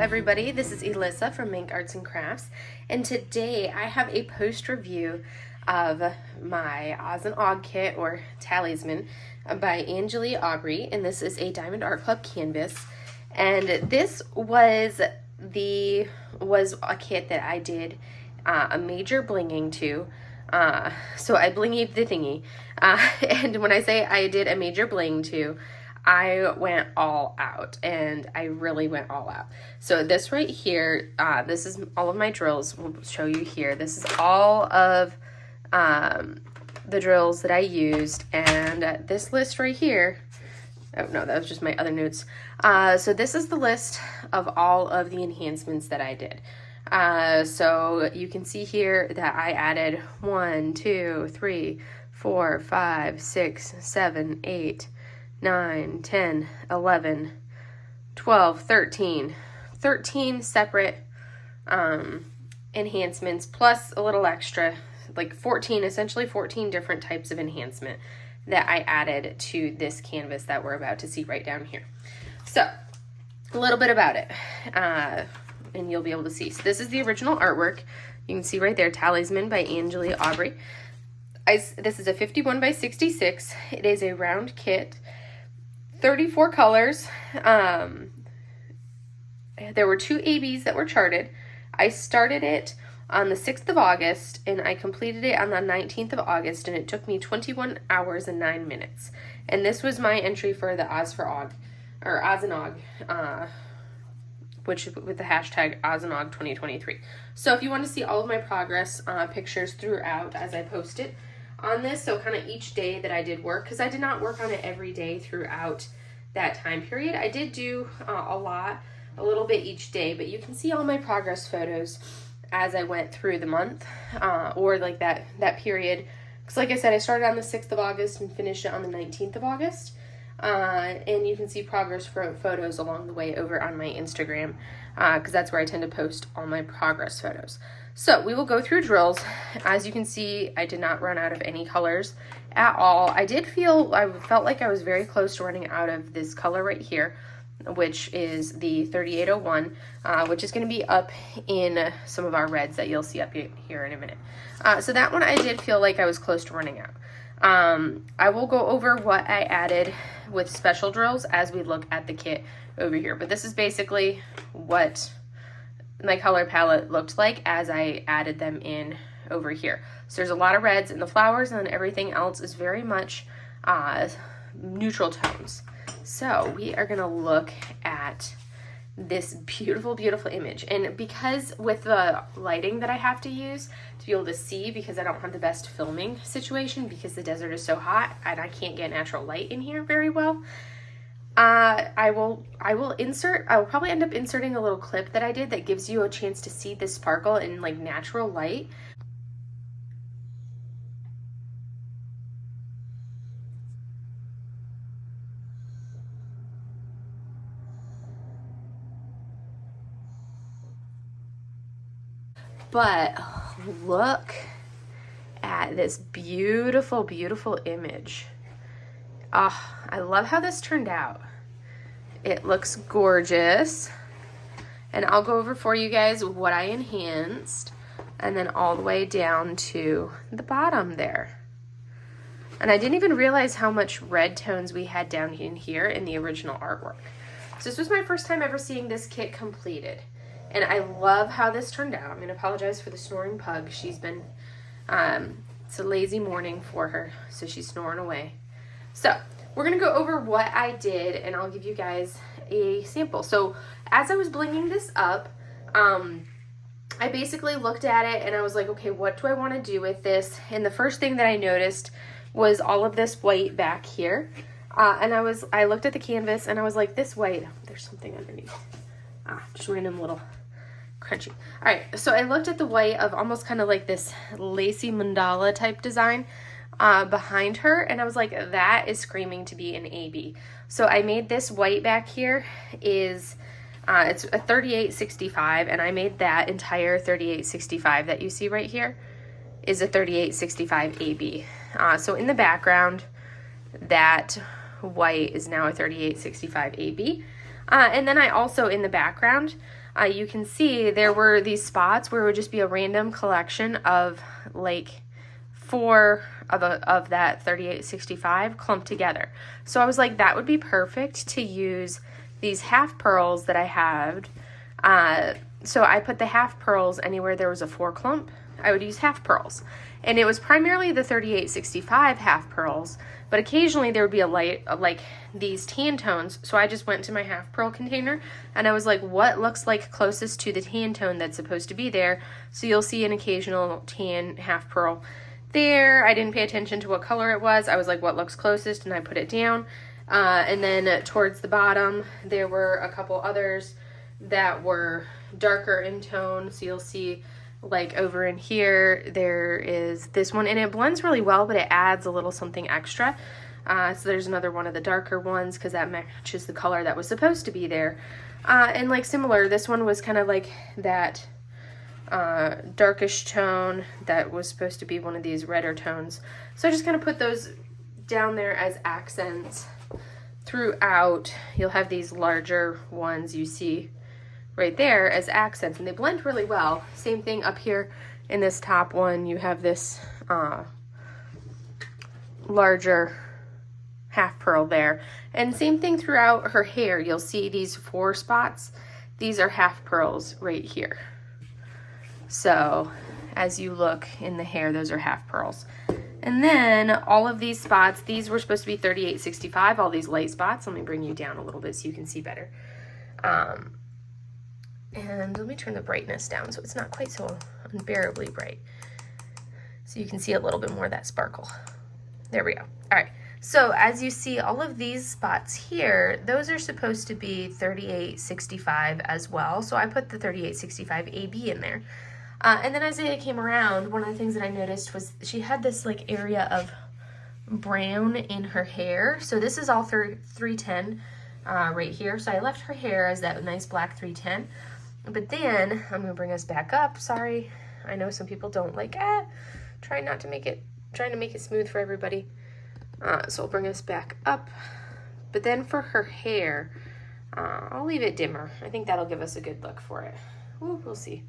everybody, this is Elissa from Mank Arts and Crafts, and today I have a post review of my Oz and Og kit, or Talisman, by Aubry, and this is a Diamond Art Club canvas, and this was a kit that I did a major blinging to. So I blinged the thingy, and when I say I did a major bling to, I went all out, and I really went all out. So this right here, this is all of my drills. We'll show you here. This is all of the drills that I used, and this list right here, oh no, that was just my other notes. So this is the list of all of the enhancements that I did. So you can see here that I added 1, 2, 3, 4, 5, 6, 7, 8, 9, 10, 11, 12, 13 separate enhancements, plus a little extra, like 14, essentially 14 different types of enhancement that I added to this canvas that we're about to see right down here. So a little bit about it, and you'll be able to see. So this is the original artwork. You can see right there, Talisman by Aubry. This is a 51 by 66. It is a round kit. 34 colors. There were 2 ABs that were charted. I started it on the 6th of August, and I completed it on the 19th of August, and it took me 21 hours and 9 minutes. And this was my entry for the Oz for Og, or Oz and Og, which with the hashtag Oz and Og 2023. So if you want to see all of my progress pictures throughout as I post it on this, so kind of each day that I did work, because I did not work on it every day throughout that time period. I did do a little bit each day, but you can see all my progress photos as I went through the month, or like that period, because like I said, I started on the 6th of August and finished it on the 19th of August, and you can see progress photos along the way over on my Instagram, because that's where I tend to post all my progress photos. So we will go through drills. As you can see, I did not run out of any colors at all. I felt like I was very close to running out of this color right here, which is the 3801, which is going to be up in some of our reds that you'll see up here in a minute. So that one I did feel like I was close to running out. I will go over what I added with special drills as we look at the kit over here, but this is basically what my color palette looked like as I added them in over here. So there's a lot of reds in the flowers, and then everything else is very much neutral tones. So we are going to look at this beautiful, beautiful image. And because with the lighting that I have to use to be able to see, because I don't have the best filming situation because the desert is so hot and I can't get natural light in here very well, I will probably end up inserting a little clip that I did that gives you a chance to see this sparkle in like natural light. But look at this beautiful, beautiful image. Oh, I love how this turned out. It looks gorgeous. And I'll go over for you guys what I enhanced, and then all the way down to the bottom there. And I didn't even realize how much red tones we had down in here in the original artwork. So this was my first time ever seeing this kit completed. And I love how this turned out. I'm going to apologize for the snoring pug. She's been, it's a lazy morning for her, so she's snoring away. So we're going to go over what I did, and I'll give you guys a sample. So as I was blinging this up, I basically looked at it and I was like, okay, what do I want to do with this? And the first thing that I noticed was all of this white back here. And I looked at the canvas and I was like, this white, there's something underneath. Just random little crunchy. All right, so I looked at the white of almost kind of like this lacy mandala type design behind her, and I was like, that is screaming to be an AB. So I made this white back here it's a 3865, and I made that entire 3865 that you see right here is a 3865 AB. So in the background, that white is now a 3865 AB. And then I also, in the background, you can see there were these spots where it would just be a random collection of like 4 of that 3865 clumped together. So I was like, that would be perfect to use these half pearls that I had. So I put the half pearls anywhere there was a 4 clump, I would use half pearls. And it was primarily the 3865 half pearls, but occasionally there would be a light, like these tan tones. So I just went to my half pearl container and I was like, what looks like closest to the tan tone that's supposed to be there? So you'll see an occasional tan half pearl there. I didn't pay attention to what color it was. I was like, what looks closest? And I put it down. And then towards the bottom, there were a couple others that were darker in tone. So you'll see like over in here, there is this one, and it blends really well, but it adds a little something extra. So there's another one of the darker ones because that matches the color that was supposed to be there. And like similar, this one was kind of like that darkish tone that was supposed to be one of these redder tones. So I just kind of put those down there as accents throughout. You'll have these larger ones you see right there as accents, and they blend really well. Same thing up here in this top one, you have this larger half pearl there. And same thing throughout her hair, you'll see these 4 spots. These are half pearls right here. So as you look in the hair, those are half pearls. And then all of these spots, these were supposed to be 3865, all these light spots. Let me bring you down a little bit so you can see better. And let me turn the brightness down so it's not quite so unbearably bright. So you can see a little bit more of that sparkle. There we go. All right. So as you see, all of these spots here, those are supposed to be 3865 as well. So I put the 3865 AB in there. And then as I came around, one of the things that I noticed was she had this like area of brown in her hair. So this is all 310 right here. So I left her hair as that nice black 310. But then I'm gonna bring us back up. Sorry, I know some people don't like trying to make it smooth for everybody. So I'll bring us back up. But then for her hair, I'll leave it dimmer. I think that'll give us a good look for it. Ooh, we'll see.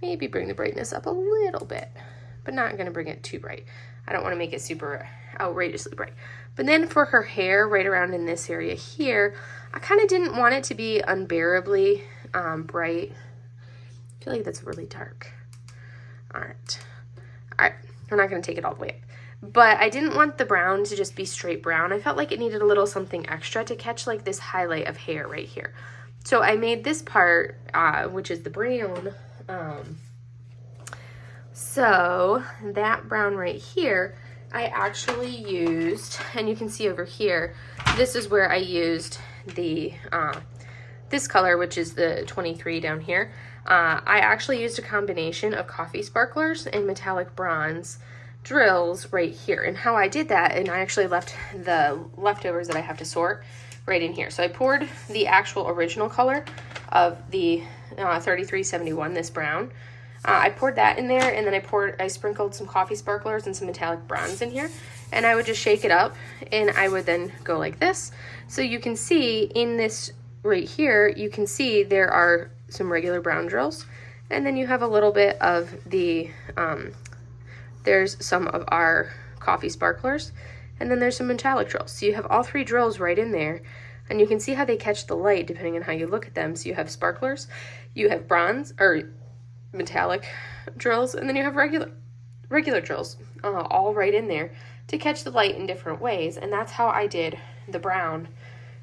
Maybe bring the brightness up a little bit, but not gonna bring it too bright. I don't wanna make it super outrageously bright. But then for her hair, right around in this area here, I kind of didn't want it to be unbearably bright. I feel like that's really dark. All right, we're not gonna take it all the way up. But I didn't want the brown to just be straight brown. I felt like it needed a little something extra to catch like this highlight of hair right here. So I made this part, which is the brown. So that brown right here, I actually used, and you can see over here, this is where I used the this color, which is the 23 down here. I actually used a combination of coffee sparklers and metallic bronze drills right here. And how I did that, and I actually left the leftovers that I have to sort right in here. So I poured the actual original color of the 3371, this brown. I poured that in there, and then I sprinkled some coffee sparklers and some metallic bronze in here, and I would just shake it up, and I would then go like this. So you can see in this right here, you can see there are some regular brown drills, and then you have a little bit of the, there's some of our coffee sparklers, and then there's some metallic drills. So you have all 3 drills right in there, and you can see how they catch the light depending on how you look at them. So you have sparklers, you have bronze, or metallic drills, and then you have regular drills all right in there to catch the light in different ways. And that's how I did the brown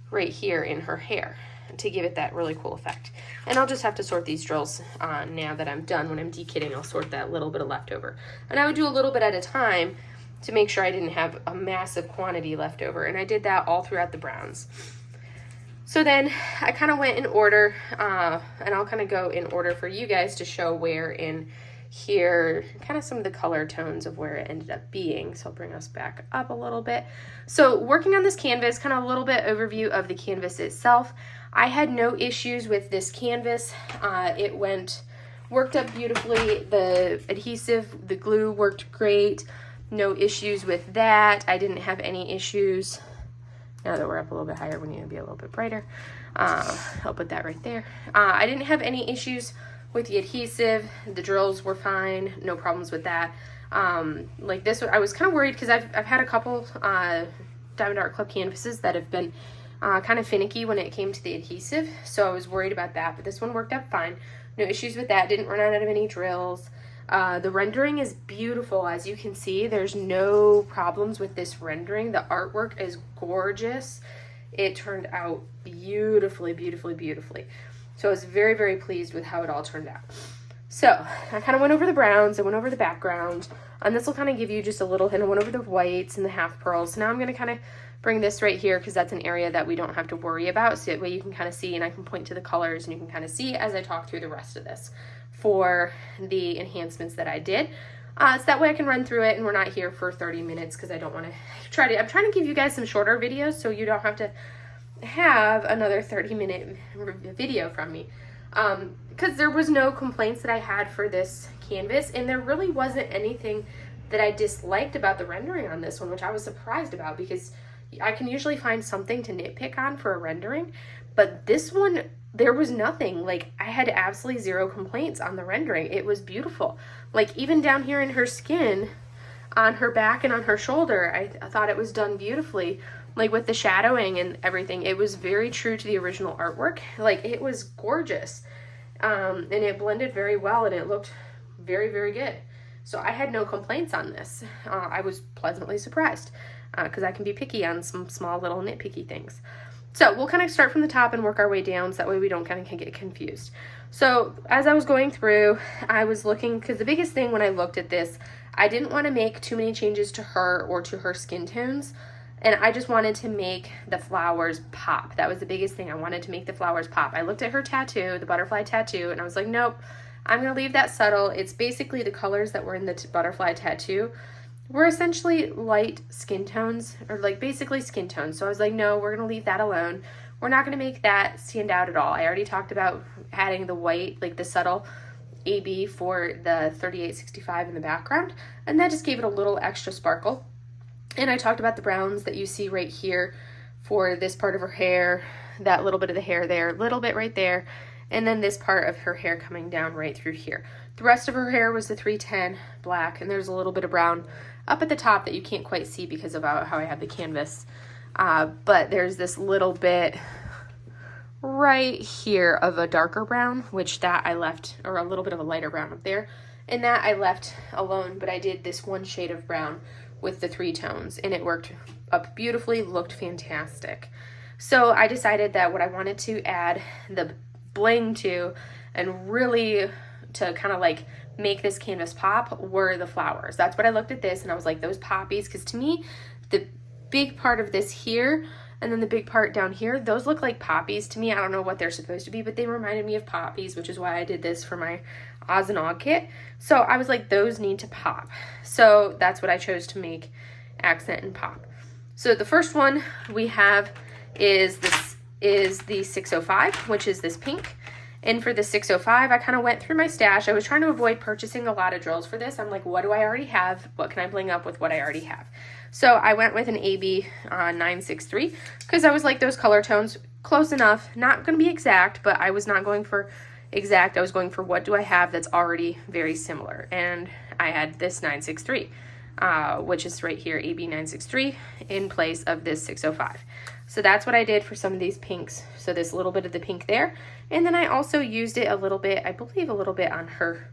right here in her hair to give it that really cool effect. And I'll just have to sort these drills now that I'm done. When I'm dekitting, I'll sort that little bit of leftover, and I would do a little bit at a time to make sure I didn't have a massive quantity left over. And I did that all throughout the browns. So then I kind of went in order, and I'll kind of go in order for you guys to show where in here, kind of some of the color tones of where it ended up being. So I'll bring us back up a little bit. So working on this canvas, kind of a little bit overview of the canvas itself. I had no issues with this canvas. It worked up beautifully. The adhesive, the glue worked great. No issues with that. I didn't have any issues Now that we're up a little bit higher, we need to be a little bit brighter. I'll put that right there. I didn't have any issues with the adhesive. The drills were fine, no problems with that. Like this one, I was kind of worried because I've had a couple Diamond Art Club canvases that have been kind of finicky when it came to the adhesive, so I was worried about that, but this one worked out fine. No issues with that, didn't run out of any drills. The rendering is beautiful, as you can see. There's no problems with this rendering. The artwork is gorgeous. It turned out beautifully, beautifully, beautifully. So I was very, very pleased with how it all turned out. So I kind of went over the browns, I went over the background, and this will kind of give you just a little hint. I went over the whites and the half pearls. So now I'm going to kind of bring this right here because that's an area that we don't have to worry about. So that way you can kind of see, and I can point to the colors and you can kind of see as I talk through the rest of this for the enhancements that I did. So that way I can run through it and we're not here for 30 minutes because I don't want to I'm trying to give you guys some shorter videos so you don't have to have another 30-minute video from me. Because there was no complaints that I had for this canvas, and there really wasn't anything that I disliked about the rendering on this one, which I was surprised about because I can usually find something to nitpick on for a rendering, but this one, there was nothing. Like, I had absolutely zero complaints on the rendering. It was beautiful. Like, even down here in her skin, on her back and on her shoulder, I thought it was done beautifully. Like, with the shadowing and everything, it was very true to the original artwork. Like, it was gorgeous. And it blended very well, and it looked very, very good. So I had no complaints on this. I was pleasantly surprised because I can be picky on some small little nitpicky things. So we'll kind of start from the top and work our way down so that way we don't kind of get confused. So as I was going through, I was looking, because the biggest thing when I looked at this, I didn't want to make too many changes to her or to her skin tones. And I just wanted to make the flowers pop. That was the biggest thing. I wanted to make the flowers pop. I looked at her tattoo, the butterfly tattoo, and I was like, nope, I'm going to leave that subtle. It's basically the colors that were in the butterfly tattoo were essentially light skin tones, or like basically skin tones. So I was like, no, we're going to leave that alone. We're not going to make that stand out at all. I already talked about adding the white, like the subtle AB for the 3865 in the background, and that just gave it a little extra sparkle. And I talked about the browns that you see right here for this part of her hair, that little bit of the hair there, little bit right there, and then this part of her hair coming down right through here. The rest of her hair was the 310 black, and there's a little bit of brown up at the top that you can't quite see because of how I have the canvas. But there's this little bit right here of a darker brown, which that I left, or a little bit of a lighter brown up there, and that I left alone, but I did this one shade of brown with the 3 tones, and it worked up beautifully, looked fantastic. So I decided that what I wanted to add the bling to, and really to kind of like make this canvas pop, were the flowers. That's what I looked at this and I was like, those poppies, because to me the big part of this here and then the big part down here, those look like poppies to me. I don't know what they're supposed to be, but they reminded me of poppies, which is why I did this for my Oz and Og kit. So I was like, those need to pop. So that's what I chose to make accent and pop. So the first one we have is the 605, which is this pink. And for the 605, I kind of went through my stash. I was trying to avoid purchasing a lot of drills for this. I'm like, what do I already have? What can I bling up with what I already have? So I went with an AB 963 because I was like, those color tones, close enough. Not going to be exact, but I was not going for exact. I was going for what do I have that's already very similar. And I had this 963, which is right here, AB 963, in place of this 605. So that's what I did for some of these pinks. So this little bit of the pink there. And then I also used it a little bit, I believe a little bit on her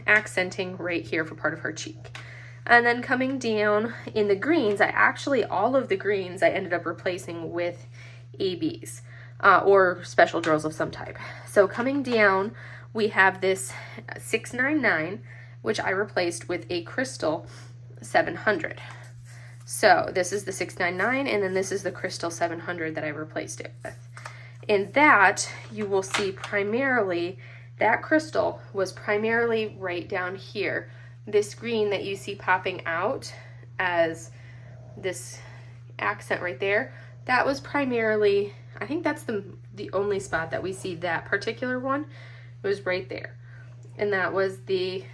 accenting right here for part of her cheek. And then coming down in the greens, all of the greens I ended up replacing with ABs or special drills of some type. So coming down, we have this 699, which I replaced with a crystal 700. So this is the 699, and then this is the crystal 700 that I replaced it with. In that, you will see primarily, that crystal was primarily right down here. This green that you see popping out as this accent right there, that was primarily, I think that's the only spot that we see that particular one. It was right there. And that was the,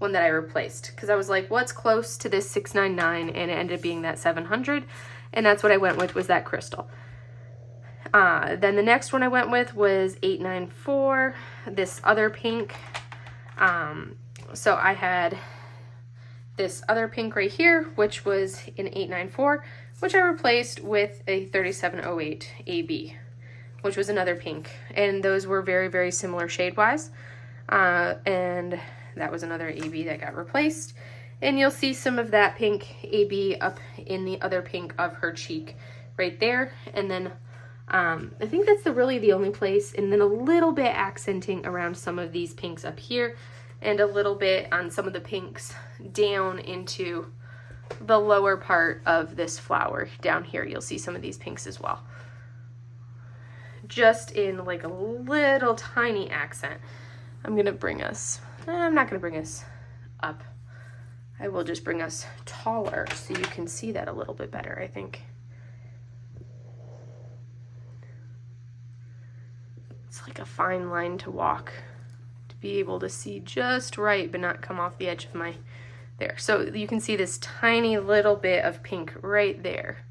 one that I replaced, because I was like, what's close to this 699, and it ended up being that 700, and that's what I went with, was that crystal. Then the next one I went with was 894, this other pink. So I had this other pink right here, which was an 894, which I replaced with a 3708 AB, which was another pink. And those were very, very similar shade-wise. And that was another AB that got replaced. And you'll see some of that pink AB up in the other pink of her cheek right there. And then I think that's really the only place. And then a little bit accenting around some of these pinks up here, and a little bit on some of the pinks down into the lower part of this flower down here. You'll see some of these pinks as well. Just in like a little tiny accent. I'm not gonna bring us up. I will just bring us taller so you can see that a little bit better, I think. It's like a fine line to walk, to be able to see just right but not come off the edge of my there. So you can see this tiny little bit of pink right there.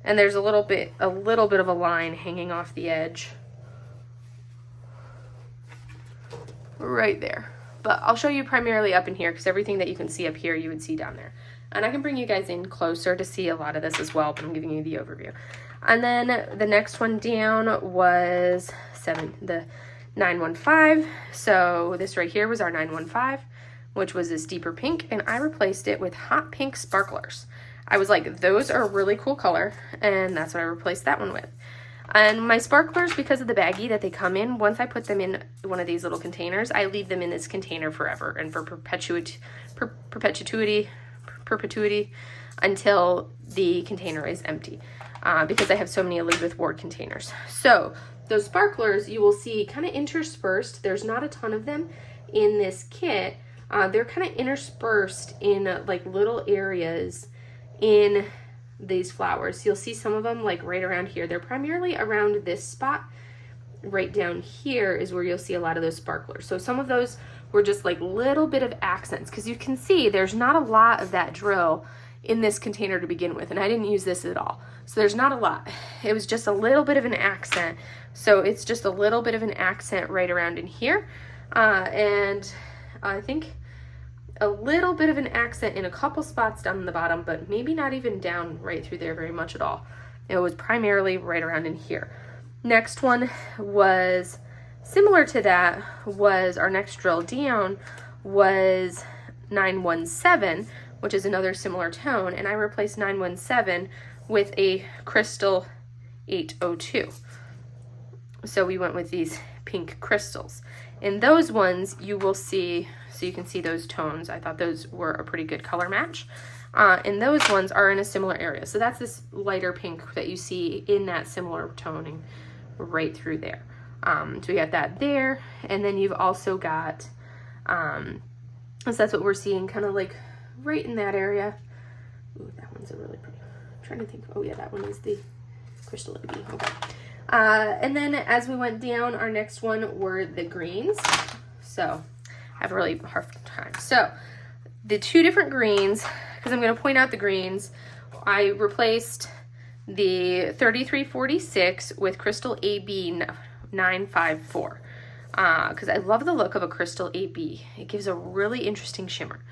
And there's a little bit of a line hanging off the edge right there. But I'll show you primarily up in here, because everything that you can see up here you would see down there. And I can bring you guys in closer to see a lot of this as well, but I'm giving you the overview. And then the next one down was the 915. So this right here was our 915, which was this deeper pink, and I replaced it with hot pink sparklers. I was like, those are a really cool color, and that's what I replaced that one with. And my sparklers, because of the baggie that they come in, once I put them in one of these little containers, I leave them in this container forever and for perpetuity until the container is empty, because I have so many Elizabeth Ward containers. So those sparklers you will see kind of interspersed. There's not a ton of them in this kit. They're kind of interspersed in like little areas in these flowers. You'll see some of them like right around here. They're primarily around this spot. Right down here is where you'll see a lot of those sparklers. So some of those were just like little bit of accents, because you can see there's not a lot of that drill in this container to begin with, and I didn't use this at all. So there's not a lot. It was just a little bit of an accent. So it's just a little bit of an accent right around in here. And I think a little bit of an accent in a couple spots down in the bottom, but maybe not even down right through there very much at all. It was primarily right around in here. Next one was similar to that, was our next drill down was 917, which is another similar tone, and I replaced 917 with a crystal 802. So we went with these pink crystals. In those ones, you will see, so you can see those tones. I thought those were a pretty good color match. And those ones are in a similar area. So that's this lighter pink that you see in that similar toning right through there. So we got that there. And then you've also got, so that's what we're seeing kind of like right in that area. Ooh, that one's a really pretty, I'm trying to think, oh yeah, that one is the crystal AB, okay. And then as we went down, our next one were the greens. So I have a really hard time. So the two different greens, because I'm going to point out the greens, I replaced the 3346 with crystal AB 954. Because I love the look of a crystal AB. It gives a really interesting shimmer.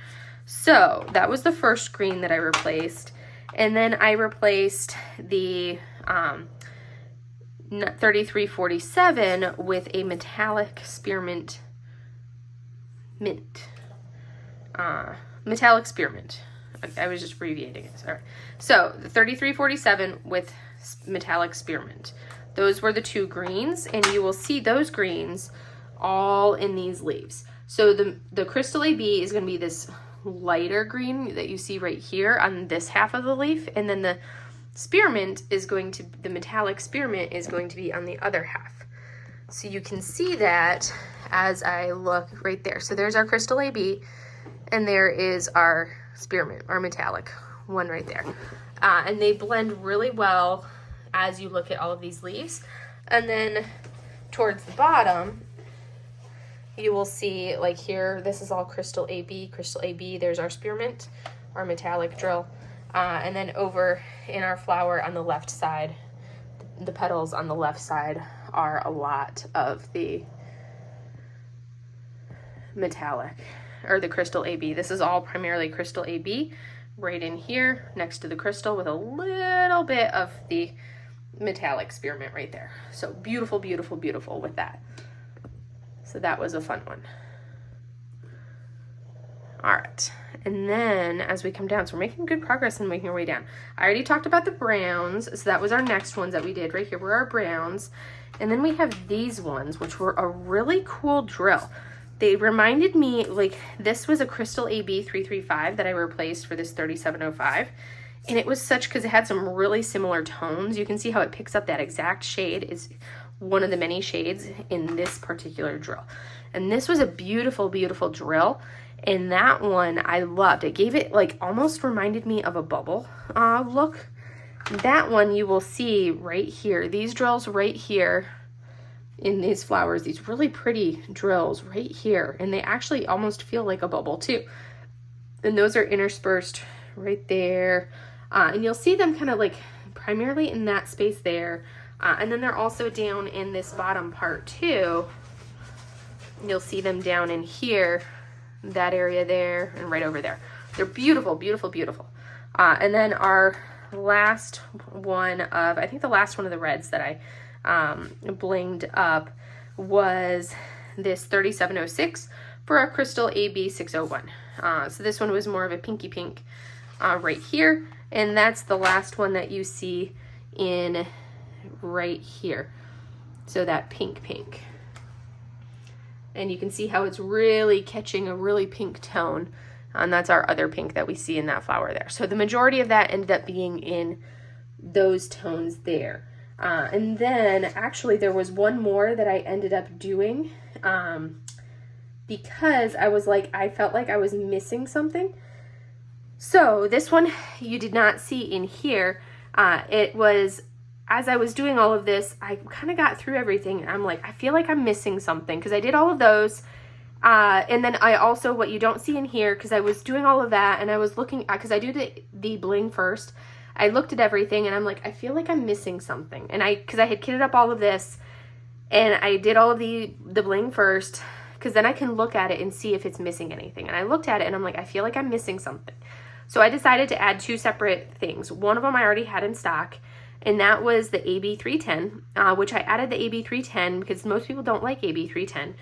So that was the first green that I replaced. And then I replaced the 3347 with a metallic spearmint mint. Metallic spearmint. I was just abbreviating it, sorry. So the 3347 with metallic spearmint. Those were the two greens, and you will see those greens all in these leaves. So the crystal AB is going to be this lighter green that you see right here on this half of the leaf, and then the spearmint is going to, the metallic spearmint is going to be on the other half. So you can see that as I look right there. So there's our crystal AB, and there is our spearmint, our metallic one right there. And they blend really well as you look at all of these leaves. And then towards the bottom, you will see, like here, this is all crystal AB. Crystal AB, there's our spearmint, our metallic drill. And then over in our flower on the left side, the petals on the left side are a lot of the metallic, or the crystal AB. This is all primarily crystal AB right in here next to the crystal with a little bit of the metallic spearmint right there. So beautiful, beautiful, beautiful with that. So that was a fun one. All right, and then as we come down, so we're making good progress in making our way down. I already talked about the browns, so that was our next ones that we did. Right here were our browns. And then we have these ones, which were a really cool drill. They reminded me, like, this was a Crystal AB 335 that I replaced for this 3705. And it was such, because it had some really similar tones. You can see how it picks up that exact shade. Is one of the many shades in this particular drill. And this was a beautiful, beautiful drill. And that one I loved. It gave it, like, almost reminded me of a bubble look. That one you will see right here. These drills right here in these flowers, these really pretty drills right here. And they actually almost feel like a bubble too. And those are interspersed right there. And you'll see them kind of like primarily in that space there. And then they're also down in this bottom part too. You'll see them down in here, that area there, and right over there. They're beautiful, beautiful, beautiful. And then our last one of, I think the last one of the reds that I blinged up was this 3706 for our Crystal AB 601. So this one was more of a pinky pink right here. And that's the last one that you see in right here. So that pink. And you can see how it's really catching a really pink tone. And that's our other pink that we see in that flower there. So the majority of that ended up being in those tones there. And then actually there was one more that I ended up doing because I was like, I felt like I was missing something. So this one you did not see in here. It was, as I was doing all of this, I kind of got through everything and I'm like, I feel like I'm missing something because I did all of those. And then I also, what you don't see in here, because I was doing all of that and I was looking, because I do the bling first, I looked at everything and I'm like, I feel like I'm missing something. And because I had kitted up all of this and I did all of the bling first, because then I can look at it and see if it's missing anything. And I looked at it and I'm like, I feel like I'm missing something. So I decided to add two separate things. One of them I already had in stock, and that was the AB 310, which I added the AB 310 because most people don't like AB 310.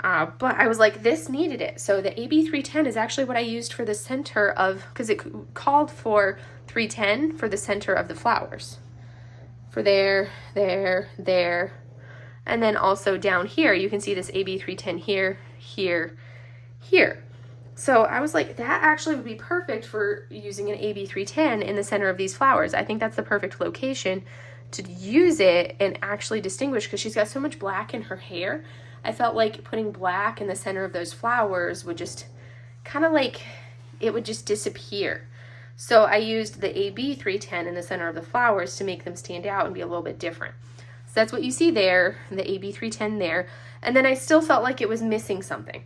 But I was like, this needed it. So the AB 310 is actually what I used for the center of, because it called for 310 for the center of the flowers. For there, and then also down here, you can see this AB 310 here, here, here. So I was like, that actually would be perfect for using an AB 310 in the center of these flowers. I think that's the perfect location to use it and actually distinguish, because she's got so much black in her hair. I felt like putting black in the center of those flowers would just kind of like, it would just disappear. So I used the AB 310 in the center of the flowers to make them stand out and be a little bit different. So that's what you see there, the AB 310 there. And then I still felt like it was missing something.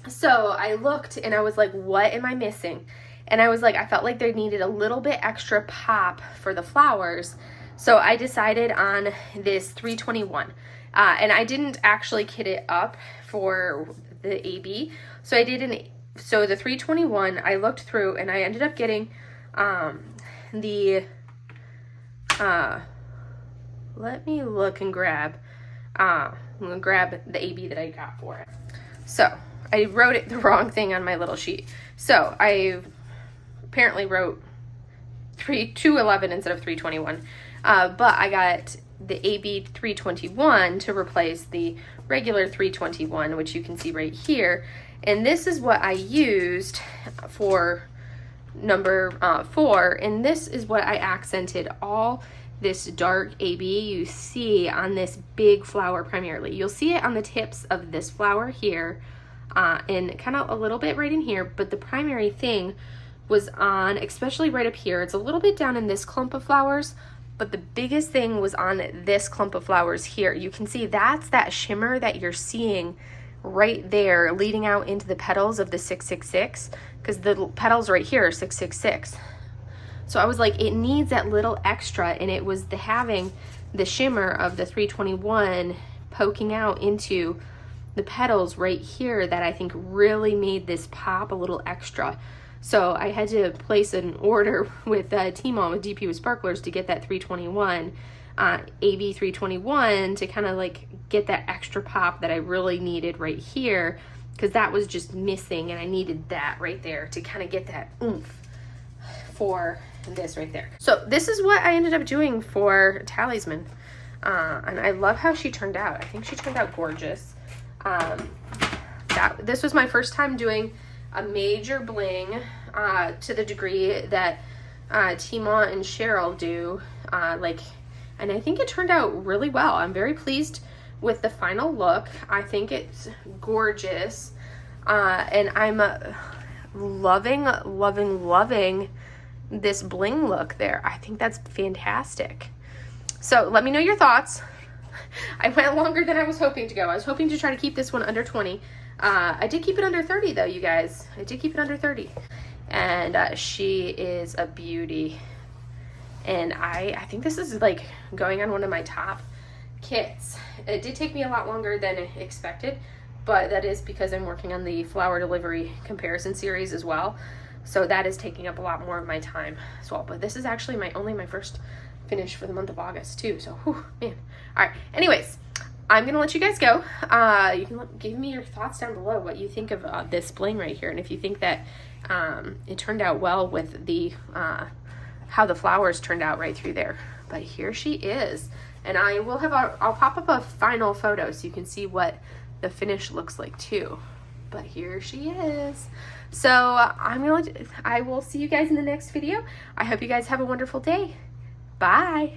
So I looked and I was like, what am I missing? And I was like, I felt like there needed a little bit extra pop for the flowers. So I decided on this 321. And I didn't actually kit it up for the AB. So I did so the 321, I looked through and I ended up getting let me look and grab, I'm going to grab the AB that I got for it. So I wrote it the wrong thing on my little sheet. So I apparently wrote 211 instead of 321. But I got the AB 321 to replace the regular 321, which you can see right here. And this is what I used for number 4. And this is what I accented all this dark AB you see on this big flower primarily. You'll see it on the tips of this flower here and kind of a little bit right in here. But the primary thing was on, especially right up here. It's a little bit down in this clump of flowers. But the biggest thing was on this clump of flowers here. You can see that's that shimmer that you're seeing right there leading out into the petals of the 666, because the petals right here are 666. So I was like, it needs that little extra, and it was the having the shimmer of the 321 poking out into the petals right here that I think really made this pop a little extra. So I had to place an order with Talisman with DP with Sparklers to get that 321, AV 321, to kind of like get that extra pop that I really needed right here, because that was just missing, and I needed that right there to kind of get that oomph for this right there. So this is what I ended up doing for Talisman, and I love how she turned out. I think she turned out gorgeous. This was my first time doing a major bling to the degree that Talisman and Cheryl do, and I think it turned out really well. I'm very pleased with the final look. I think it's gorgeous, and I'm loving this bling look there. I think that's fantastic. So let me know your thoughts. I went longer than I was hoping to go. I was hoping to try to keep this one under 20. I did keep it under 30 though, you guys. I did keep it under 30. And she is a beauty. And I think this is like going on one of my top kits. It did take me a lot longer than expected, but that is because I'm working on the flower delivery comparison series as well. So that is taking up a lot more of my time as well. But this is actually only my first finish for the month of August too. So, whew, man. All right. Anyways, I'm going to let you guys go. You can give me your thoughts down below, what you think of this bling right here. And if you think that it turned out well with the how the flowers turned out right through there. But here she is. And I will have I'll pop up a final photo so you can see what the finish looks like too. But here she is. So I will see you guys in the next video. I hope you guys have a wonderful day. Bye.